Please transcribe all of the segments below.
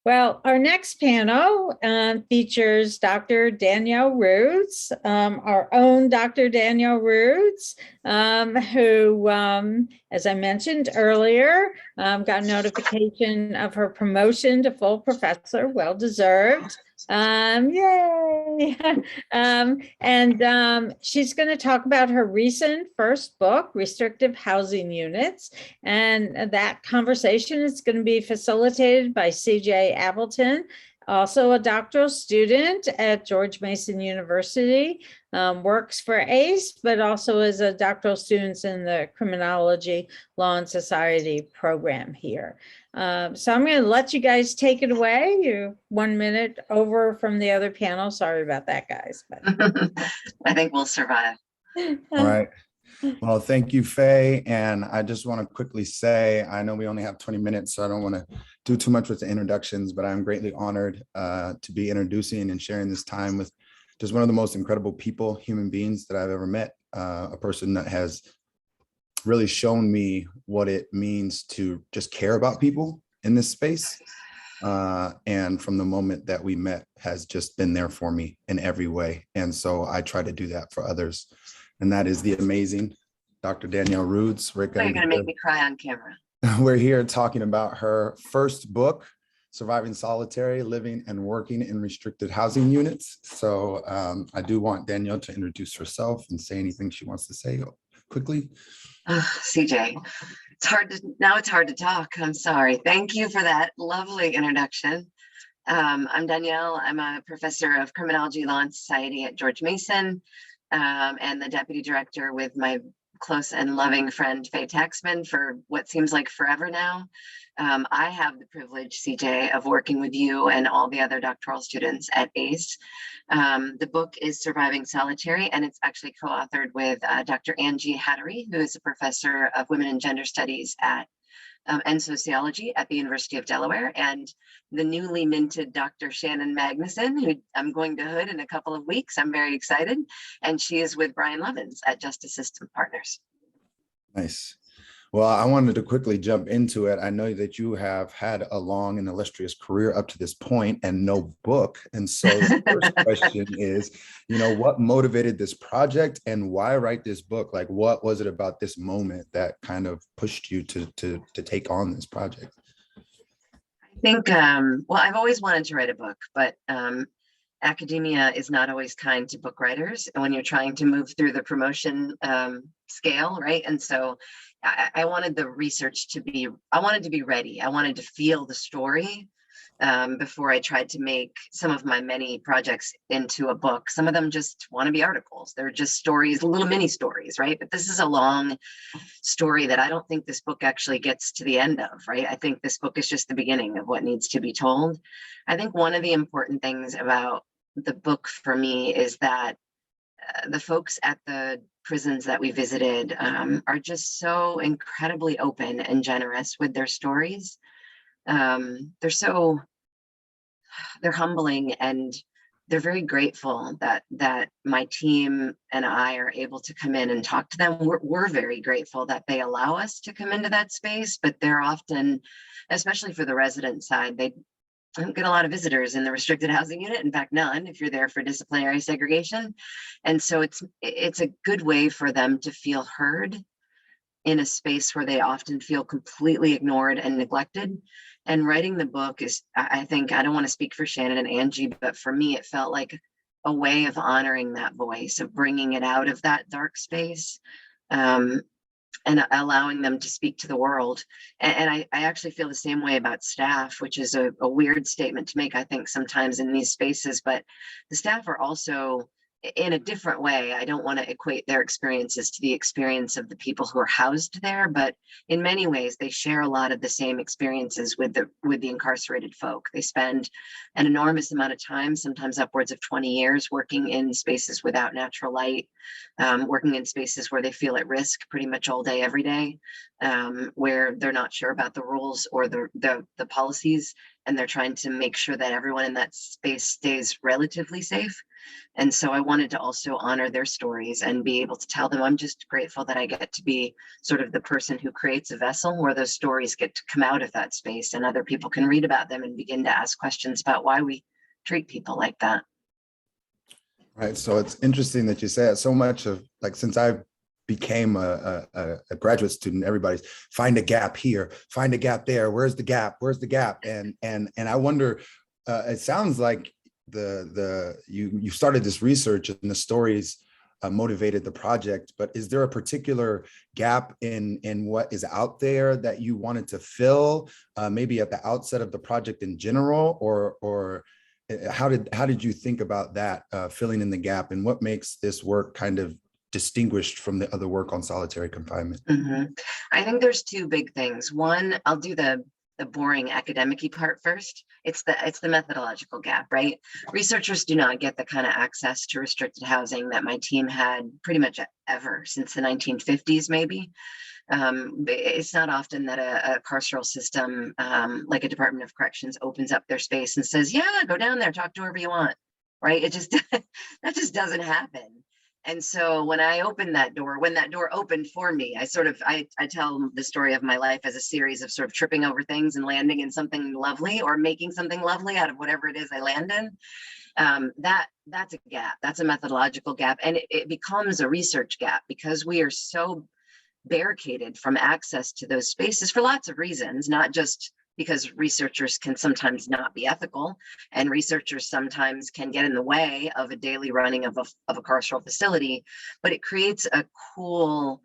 Well, our next panel features Dr. Danielle Rhodes, our own Dr. Danielle Rhodes, who, as I mentioned earlier, got notification of her promotion to full professor, well deserved. Yay! She's going to talk about her recent first book, Restrictive Housing Units. And that conversation is going to be facilitated by CJ Appleton, also a doctoral student at George Mason University, works for ACE, but also is a doctoral student in the Criminology Law and Society program here. So I'm going to let you guys take it away. You're 1 minute over from the other panel. Sorry about that, guys. But I think we'll survive. All right. Well, thank you, Faye. And I just want to quickly say, I know we only have 20 minutes, so I don't want to do too much with the introductions, but I'm greatly honored to be introducing and sharing this time with just one of the most incredible people, human beings that I've ever met, a person that has really shown me what it means to just care about people in this space. And from the moment that we met has just been there for me in every way. And so I try to do that for others. And that is the amazing Dr. Danielle Rhodes. You're going to make me cry on camera. We're here talking about her first book, Surviving Solitary, Living and Working in Restricted Housing Units. So I do want Danielle to introduce herself and say anything she wants to say quickly. CJ, it's hard to talk. I'm sorry. Thank you for that lovely introduction. I'm Danielle. I'm a professor of Criminology, Law and Society at George Mason, and the deputy director with my close and loving friend Faye Taxman for what seems like forever now. I have the privilege, CJ, of working with you and all the other doctoral students at ACE. The book is Surviving Solitary, and it's actually co-authored with Dr. Angie Hattery, who is a professor of women and gender studies at and sociology at the University of Delaware, and the newly minted Dr. Shannon Magnuson, who I'm going to Hood in a couple of weeks. I'm very excited. And she is with Brian Levins at Justice System Partners. Nice. Well, I wanted to quickly jump into it. I know that you have had a long and illustrious career up to this point and no book. And so the first question is, what motivated this project and why write this book? Like, what was it about this moment that kind of pushed you to take on this project? I think, well, I've always wanted to write a book, but academia is not always kind to book writers when you're trying to move through the promotion scale, right? And so I wanted the research I wanted to be ready. I wanted to feel the story before I tried to make some of my many projects into a book. Some of them just want to be articles. They're just stories, little mini stories, right? But this is a long story that I don't think this book actually gets to the end of, right? I think this book is just the beginning of what needs to be told. I think one of the important things about the book for me is that the folks at the prisons that we visited are just so incredibly open and generous with their stories. They're humbling, and they're very grateful that my team and I are able to come in and talk to them. We're very grateful that they allow us to come into that space, but they're often, especially for the resident side, they don't get a lot of visitors in the restricted housing unit. In fact, none if you're there for disciplinary segregation. And so it's a good way for them to feel heard in a space where they often feel completely ignored and neglected. And writing the book is, I think, I don't want to speak for Shannon and Angie, but for me, it felt like a way of honoring that voice, of bringing it out of that dark space, and allowing them to speak to the world. And I actually feel the same way about staff, which is a weird statement to make, I think, sometimes in these spaces, but the staff are also, in a different way, I don't want to equate their experiences to the experience of the people who are housed there, but in many ways, they share a lot of the same experiences with the incarcerated folk. They spend an enormous amount of time, sometimes upwards of 20 years, working in spaces without natural light, working in spaces where they feel at risk pretty much all day, every day, where they're not sure about the rules or the policies. and they're trying to make sure that everyone in that space stays relatively safe. And so I wanted to also honor their stories and be able to tell them, I'm just grateful that I get to be sort of the person who creates a vessel where those stories get to come out of that space and other people can read about them and begin to ask questions about why we treat people like that. Right. So it's interesting that you say it. So much of, like, since I became a graduate student, everybody's find a gap here, find a gap there. Where's the gap? Where's the gap? And I wonder, it sounds like you started this research and the stories motivated the project, but is there a particular gap in what is out there that you wanted to fill, maybe at the outset of the project in general, or how did you think about that, filling in the gap, and what makes this work kind of distinguished from the other work on solitary confinement? I think there's two big things. One, I'll do the boring academic-y part first. It's the methodological gap, right? Researchers do not get the kind of access to restricted housing that my team had pretty much ever since the 1950s, maybe. It's not often that a carceral system, like a Department of Corrections, opens up their space and says, yeah, go down there, talk to whoever you want, right? It just, that just doesn't happen. And so when I opened that door, when that door opened for me, I tell the story of my life as a series of sort of tripping over things and landing in something lovely, or making something lovely out of whatever it is I land in. That's a gap. That's a methodological gap. And it becomes a research gap because we are so barricaded from access to those spaces for lots of reasons, not just because researchers can sometimes not be ethical, and researchers sometimes can get in the way of a daily running of a carceral facility, but it creates a cool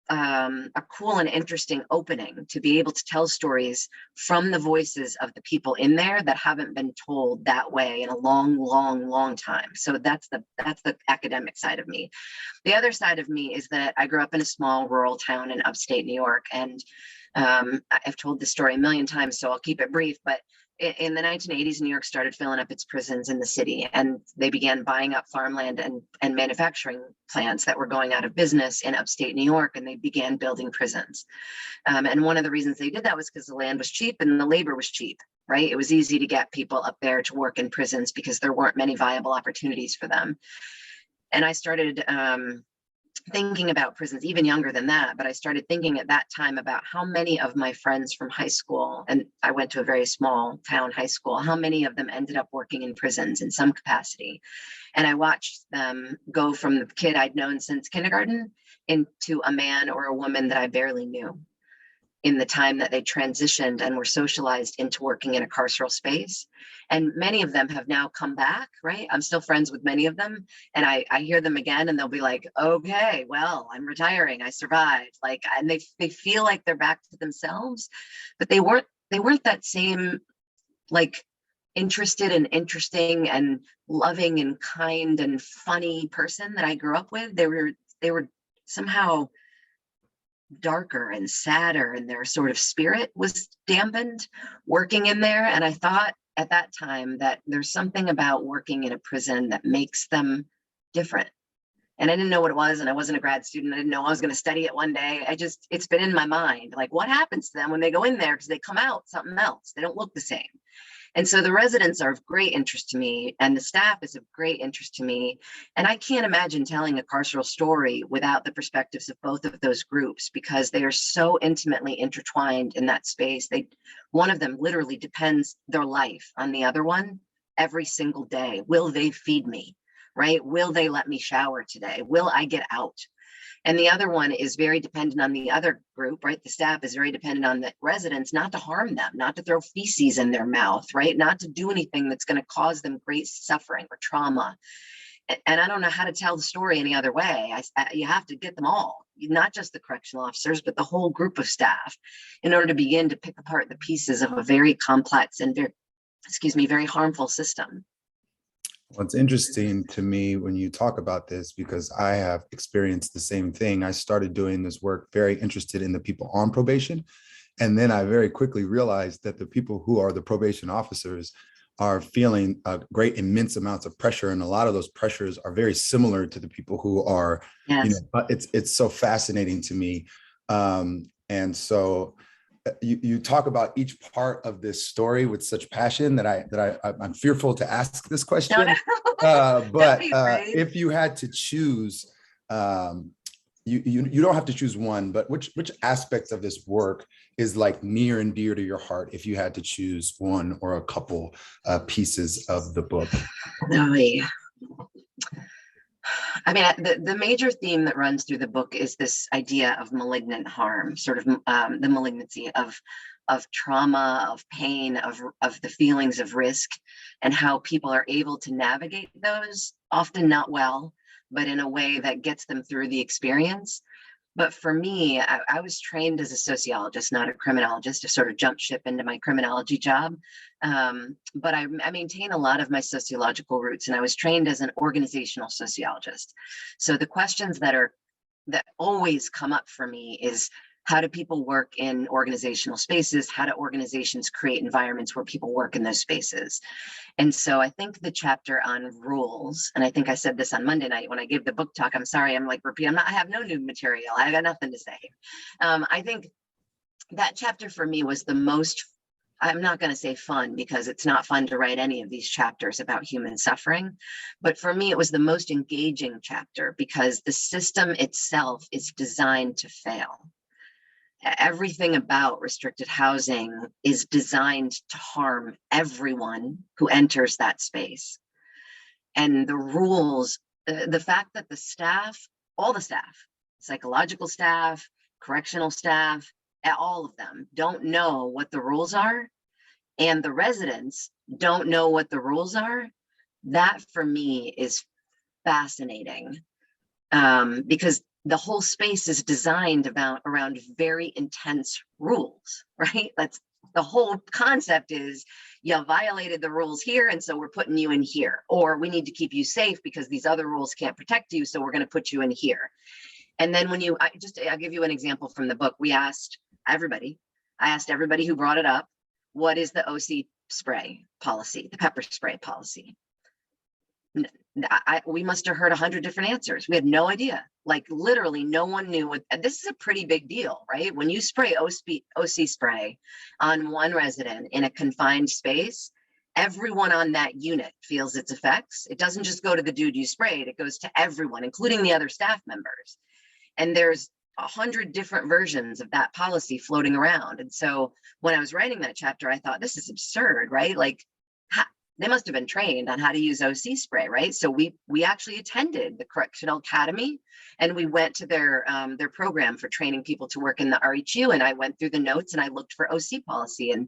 and interesting opening to be able to tell stories from the voices of the people in there that haven't been told that way in a long time. So that's the academic side of me. The other side of me is that I grew up in a small rural town in upstate New York, and I've told this story a million times, so I'll keep it brief, but in the 1980s, New York started filling up its prisons in the city, and they began buying up farmland and manufacturing plants that were going out of business in upstate New York, and they began building prisons. And one of the reasons they did that was because the land was cheap and the labor was cheap, right? It was easy to get people up there to work in prisons because there weren't many viable opportunities for them. And I started thinking about prisons even younger than that, but I started thinking at that time about how many of my friends from high school, and I went to a very small town high school, how many of them ended up working in prisons in some capacity. And I watched them go from the kid I'd known since kindergarten into a man or a woman that I barely knew in the time that they transitioned and were socialized into working in a carceral space. And many of them have now come back, right? I'm still friends with many of them. And I hear them again and they'll be like, okay, well, I'm retiring, I survived. Like, and they feel like they're back to themselves, but they weren't that same, like, interested and interesting and loving and kind and funny person that I grew up with. They were somehow darker and sadder, and their sort of spirit was dampened working in there. And I thought at that time that there's something about working in a prison that makes them different. And I didn't know what it was, and I wasn't a grad student. I didn't know I was going to study it one day. It's been in my mind, like, what happens to them when they go in there, because they come out something else. They don't look the same. And so the residents are of great interest to me, and the staff is of great interest to me. And I can't imagine telling a carceral story without the perspectives of both of those groups, because they are so intimately intertwined in that space. One of them literally depends their life on the other one every single day. Will they feed me, right? Will they let me shower today? Will I get out? And the other one is very dependent on the other group, right? The staff is very dependent on the residents not to harm them, not to throw feces in their mouth, right? Not to do anything that's going to cause them great suffering or trauma. And I don't know how to tell the story any other way. You have to get them all, not just the correctional officers, but the whole group of staff, in order to begin to pick apart the pieces of a very complex and very harmful system. Well, it's interesting to me when you talk about this, because I have experienced the same thing. I started doing this work very interested in the people on probation. And then I very quickly realized that the people who are the probation officers are feeling great, immense amounts of pressure. And a lot of those pressures are very similar to the people who are, yes. It's so fascinating to me. And so you talk about each part of this story with such passion that I'm fearful to ask this question. But if you had to choose, you don't have to choose one, but which aspects of this work is like near and dear to your heart if you had to choose one or a couple pieces of the book? Oh, yeah. I mean, the major theme that runs through the book is this idea of malignant harm, sort of the malignancy of trauma, of pain, of the feelings of risk, and how people are able to navigate those, often not well, but in a way that gets them through the experience. But for me, I was trained as a sociologist, not a criminologist, to sort of jump ship into my criminology job. But I maintain a lot of my sociological roots, and I was trained as an organizational sociologist. So the questions that always come up for me is, how do people work in organizational spaces? How do organizations create environments where people work in those spaces? And so I think the chapter on rules, and I think I said this on Monday night when I gave the book talk, I'm sorry, I'm like repeat, I have no new material. I got nothing to say. I think that chapter for me was the most, I'm not going to say fun, because it's not fun to write any of these chapters about human suffering. But for me, it was the most engaging chapter because the system itself is designed to fail. Everything about restricted housing is designed to harm everyone who enters that space. And the rules, the fact that the staff, all the staff, psychological staff, correctional staff, all of them don't know what the rules are, and the residents don't know what the rules are, that for me is fascinating, because the whole space is designed around very intense rules, right? That's the whole concept is, you violated the rules here, and so we're putting you in here, or we need to keep you safe because these other rules can't protect you, so we're going to put you in here. And then when I'll give you an example from the book. I asked everybody who brought it up, what is the OC spray policy, the pepper spray policy? We must have heard 100 different answers. We had no idea. Like literally no one knew what, this is a pretty big deal, right? When you spray OC spray on one resident in a confined space, everyone on that unit feels its effects. It doesn't just go to the dude you sprayed, it goes to everyone, including the other staff members. And there's 100 different versions of that policy floating around. And so when I was writing that chapter, I thought, this is absurd, right? Like, they must have been trained on how to use OC spray, right? So we actually attended the Correctional Academy, and we went to their program for training people to work in the RHU. And I went through the notes and I looked for OC policy, and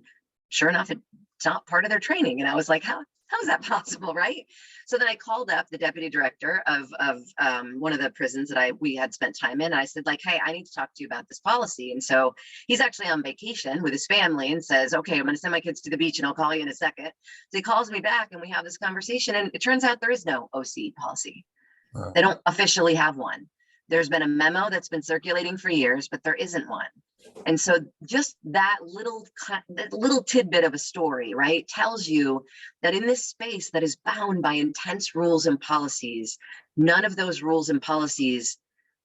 sure enough, it's not part of their training. And I was like, how is that possible, right? So then I called up the deputy director of one of the prisons that we had spent time in. And I said, like, hey, I need to talk to you about this policy. And so he's actually on vacation with his family and says, okay, I'm going to send my kids to the beach and I'll call you in a second. So he calls me back and we have this conversation, and it turns out there is no OC policy. Wow. They don't officially have one. There's been a memo that's been circulating for years, but there isn't one. And so just that little tidbit of a story, right, tells you that in this space that is bound by intense rules and policies, none of those rules and policies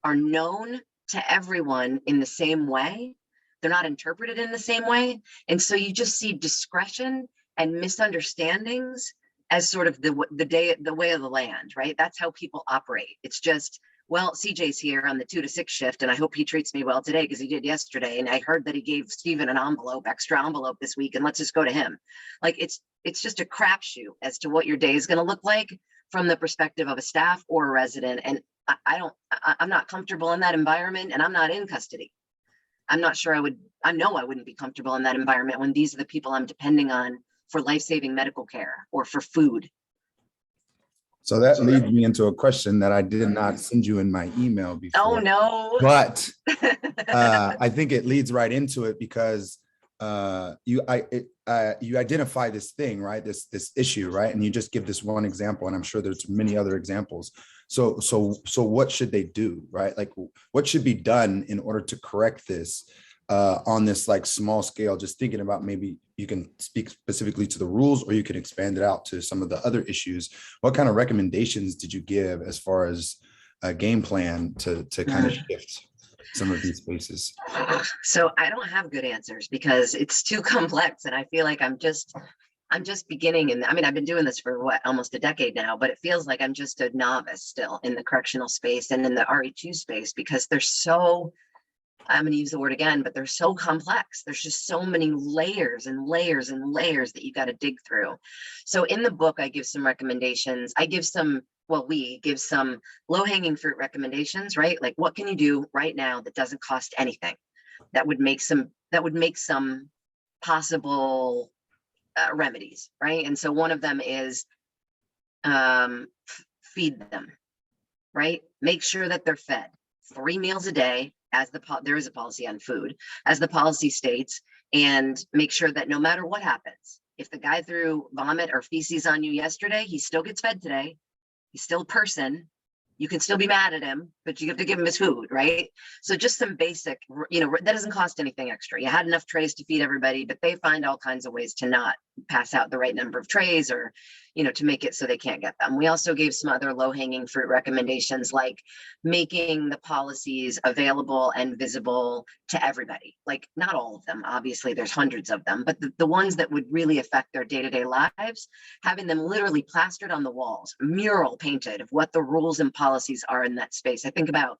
are known to everyone in the same way. They're not interpreted in the same way. And so you just see discretion and misunderstandings as sort of the way of the land, right? That's how people operate. It's just, well, CJ's here on the 2 to 6 shift, and I hope he treats me well today because he did yesterday. And I heard that he gave Stephen an extra envelope this week, and let's just go to him. Like it's just a crapshoot as to what your day is going to look like from the perspective of a staff or a resident. And I'm not comfortable in that environment, and I'm not in custody. I'm not sure I know I wouldn't be comfortable in that environment when these are the people I'm depending on for life-saving medical care or for food. So that leads me into a question that I did not send you in my email before. Oh, no. But I think it leads right into it because you identify this thing, right? This issue, right? And you just give this one example, and I'm sure there's many other examples. So what should they do, right? Like, what should be done in order to correct this on this like small scale? Just thinking about, maybe you can speak specifically to the rules, or you can expand it out to some of the other issues. What kind of recommendations did you give as far as a game plan to kind of shift? some of these spaces? So I don't have good answers because it's too complex, and I feel like I'm just beginning. And I mean, I've been doing this for what, almost a decade now, but it feels like I'm just a novice still in the correctional space and in the RHU space, because there's so, I'm going to use the word again, but they're so complex. There's just so many layers and layers and layers that you got to dig through. So in the book, I give some recommendations. I give some, well, we give some low-hanging fruit recommendations, right? Like, what can you do right now that doesn't cost anything, that would make some possible remedies, right? And so one of them is feed them, right? Make sure that they're fed 3 meals a day, as there is a policy on food, as the policy states, and make sure that no matter what happens, if the guy threw vomit or feces on you yesterday, he still gets fed today. He's still a person. You can still be mad at him, but you have to give him his food, right? So just some basic, that doesn't cost anything extra. You had enough trays to feed everybody, but they find all kinds of ways to not pass out the right number of trays, or, to make it so they can't get them. We also gave some other low-hanging fruit recommendations, like making the policies available and visible to everybody. Like, not all of them, obviously there's hundreds of them, but the ones that would really affect their day-to-day lives, having them literally plastered on the walls, mural painted of what the rules and policies are in that space. I think about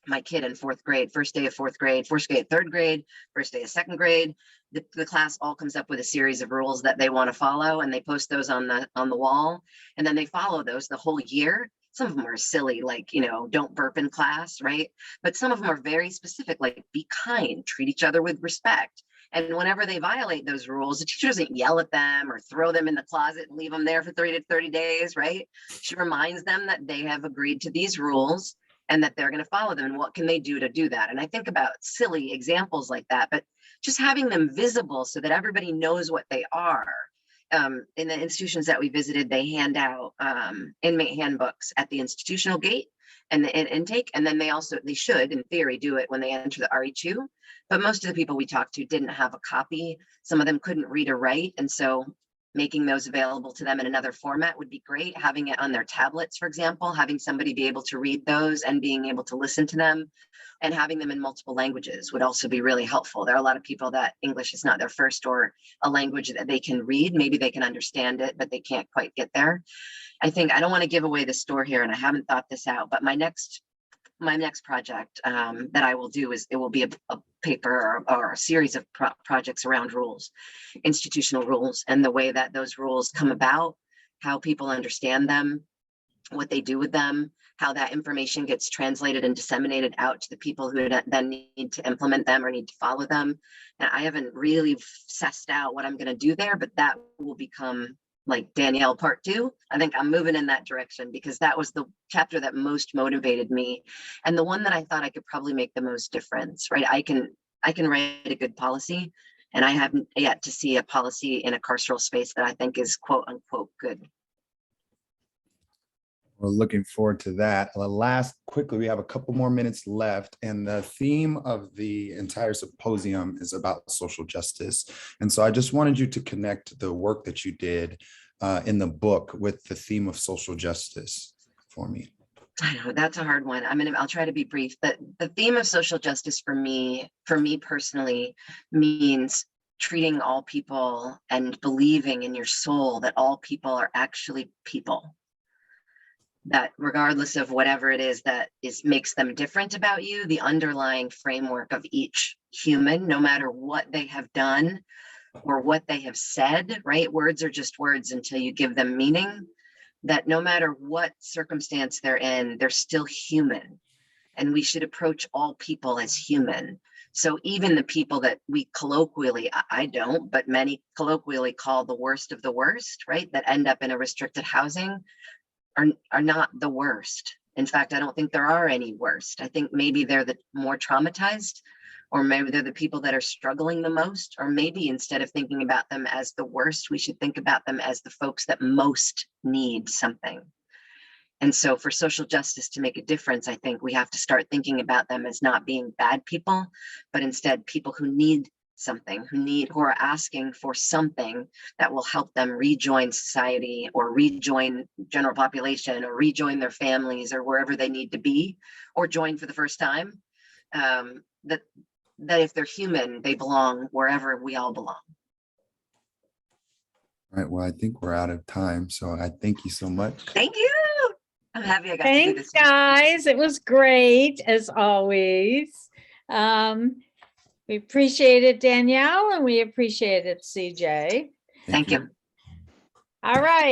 my kid in 4th grade, first day of 4th grade, first day of 3rd grade, first day of 2nd grade. The class all comes up with a series of rules that they want to follow, and they post those on the wall, and then they follow those the whole year. Some of them are silly, like, don't burp in class, right? But some of them are very specific, like, be kind, treat each other with respect. And whenever they violate those rules, the teacher doesn't yell at them or throw them in the closet and leave them there for 30 days, right? She reminds them that they have agreed to these rules and that they're going to follow them, and what can they do to do that. And I think about silly examples like that, but just having them visible so that everybody knows what they are. In the institutions that we visited, they hand out inmate handbooks at the institutional gate and the intake, and then they should, in theory, do it when they enter the RHU. But most of the people we talked to didn't have a copy. Some of them couldn't read or write, and so making those available to them in another format would be great. Having it on their tablets, for example, having somebody be able to read those and being able to listen to them, and having them in multiple languages would also be really helpful. There are a lot of people that English is not their first or a language that they can read. Maybe they can understand it, but they can't quite get there. I don't want to give away the store here, and I haven't thought this out, but my next project that I will do it will be a paper or a series of projects around rules, institutional rules, and the way that those rules come about, how people understand them, what they do with them, how that information gets translated and disseminated out to the people who then need to implement them or need to follow them. And I haven't really sussed out what I'm going to do there, but that will become like Danielle Part 2. I think I'm moving in that direction, because that was the chapter that most motivated me, and the one that I thought I could probably make the most difference, right? I can write a good policy, and I haven't yet to see a policy in a carceral space that I think is quote unquote good. We're looking forward to that. Quickly, we have a couple more minutes left, and the theme of the entire symposium is about social justice. And so I just wanted you to connect the work that you did in the book with the theme of social justice for me. I know that's a hard one. I'll try to be brief, but the theme of social justice for me personally, means treating all people and believing in your soul that all people are actually people. That regardless of whatever it is that makes them different about you, the underlying framework of each human, no matter what they have done or what they have said, right? Words are just words until you give them meaning. That no matter what circumstance they're in, they're still human. And we should approach all people as human. So even the people that we colloquially, I don't, but many colloquially call the worst of the worst, right? That end up in a restricted housing, are not the worst. In fact, I don't think there are any worst. I think maybe they're the more traumatized, or maybe they're the people that are struggling the most, or maybe instead of thinking about them as the worst, we should think about them as the folks that most need something. And so for social justice to make a difference, I think we have to start thinking about them as not being bad people, but instead people who need something, who are asking for something that will help them rejoin society, or rejoin general population, or rejoin their families, or wherever they need to be, or join for the first time. that if they're human, they belong wherever we all belong. All right, well, I think we're out of time, so I thank you so much. Thank you. I'm happy I got to do Thanks, this. guys. It was great, as always. We appreciate it, Danielle, and we appreciate it, CJ. Thank you. All right.